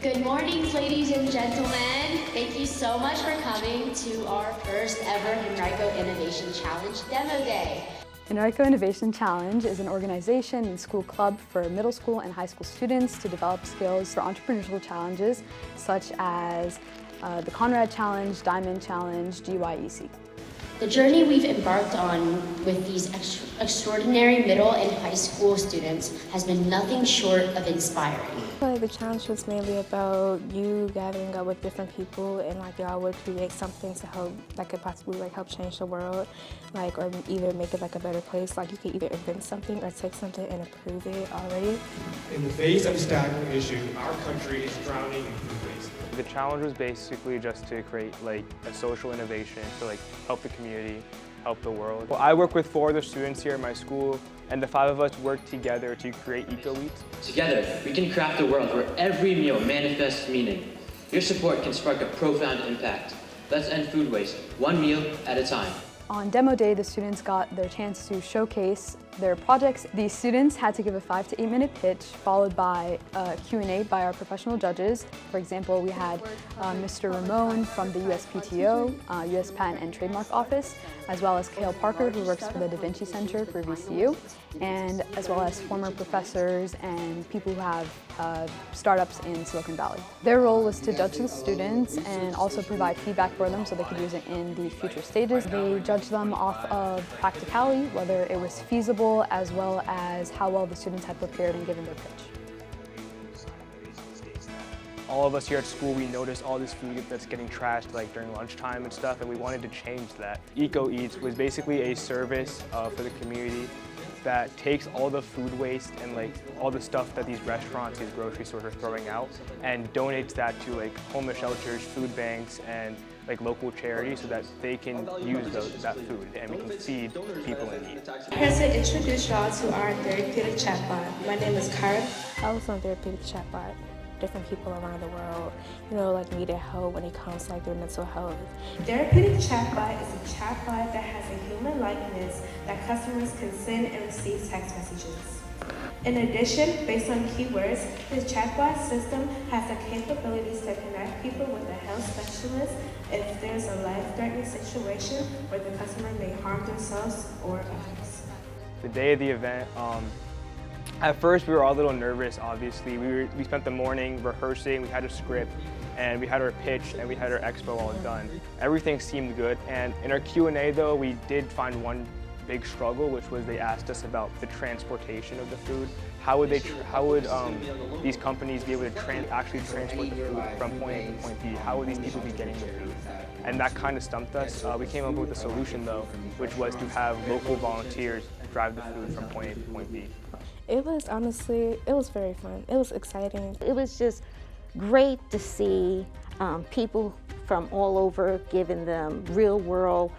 Good morning, ladies and gentlemen. Thank you so much for coming to our first ever Henrico Innovation Challenge Demo Day. Henrico Innovation Challenge is an organization and school club for middle school and high school students to develop skills for entrepreneurial challenges such as the Conrad Challenge, Diamond Challenge, GYEC. The journey we've embarked on with these extraordinary middle and high school students has been nothing short of inspiring. The challenge was mainly about you gathering up with different people and y'all would create something to help that could possibly help change the world, or either make it a better place. You could either invent something or take something and improve it already. In the face of a staggering issue, our country is drowning in food waste. The challenge was basically just to create a social innovation to help the community, help the world. Well, I work with 4 other students here at my school, and the 5 of us work together to create eco-eats. Together, we can craft a world where every meal manifests meaning. Your support can spark a profound impact. Let's end food waste, one meal at a time. On demo day, the students got their chance to showcase their projects. The students had to give a 5 to 8 minute pitch, followed by a Q&A by our professional judges. For example, we had Mr. Ramon from the USPTO, US Patent and Trademark Office, as well as Cale Parker, who works for the Da Vinci Center for VCU, and as well as former professors and people who have startups in Silicon Valley. Their role was to judge the students and also provide feedback for them so they could use it in the future stages. They judged them off of practicality, whether it was feasible, as well as how well the students had prepared and given their pitch. All of us here at school, we noticed all this food that's getting trashed during lunchtime and stuff, and we wanted to change that. Eco Eats was basically a service for the community that takes all the food waste and all the stuff that these restaurants, these grocery stores are throwing out, and donates that to homeless shelters, food banks, and local charities so that they can use that food and we can feed people in need. I'm here to introduce y'all to our Therapeutic Chatbot. My name is Conrad. I was on Therapeutic Chatbot. Different people around the world, needed help when it comes to their mental health. Therapeutic Chatbot is a chatbot that has a human likeness that customers can send and receive text messages. In addition, based on keywords, the chatbot system has the capabilities to connect people with a health specialist if there's a life-threatening situation where the customer may harm themselves or others. The day of the event, at first we were all a little nervous, obviously. We spent the morning rehearsing, we had a script, and we had our pitch, and we had our expo all done. Everything seemed good, and in our Q&A though, we did find one big struggle, which was they asked us about the transportation of the food. How would these companies be able to actually transport the food from point A to point B? How would these people be getting the food? And that kind of stumped us. We came up with a solution though, which was to have local volunteers drive the food from point A to point B. It was very fun. It was exciting. It was just great to see people from all over giving them real world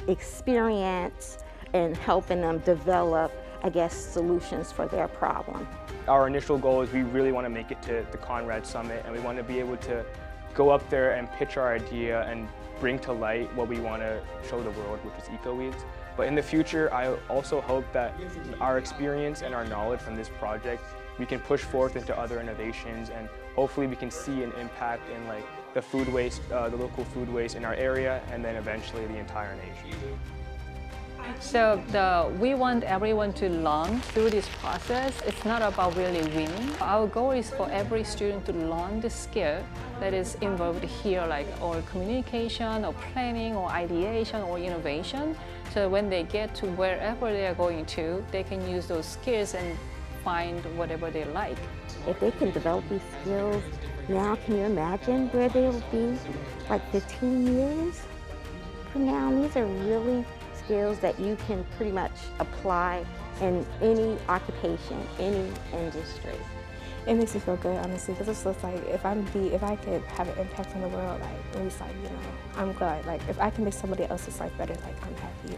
experience and helping them develop, solutions for their problem. Our initial goal is we really want to make it to the Conrad Summit, and we want to be able to go up there and pitch our idea and bring to light what we want to show the world, which is eco-weeds. But in the future, I also hope that our experience and our knowledge from this project, we can push forth into other innovations, and hopefully we can see an impact in the food waste, the local food waste in our area, and then eventually the entire nation. So we want everyone to learn through this process. It's not about really winning. Our goal is for every student to learn the skill that is involved here, or communication, or planning, or ideation, or innovation. So when they get to wherever they are going to, they can use those skills and find whatever they like. If they can develop these skills now, can you imagine where they will be 15 years from now? And these are really skills that you can pretty much apply in any occupation, any industry. It makes me feel good, honestly, because it's just if I could have an impact on the world, at least I'm glad. If I can make somebody else's life better, I'm happy.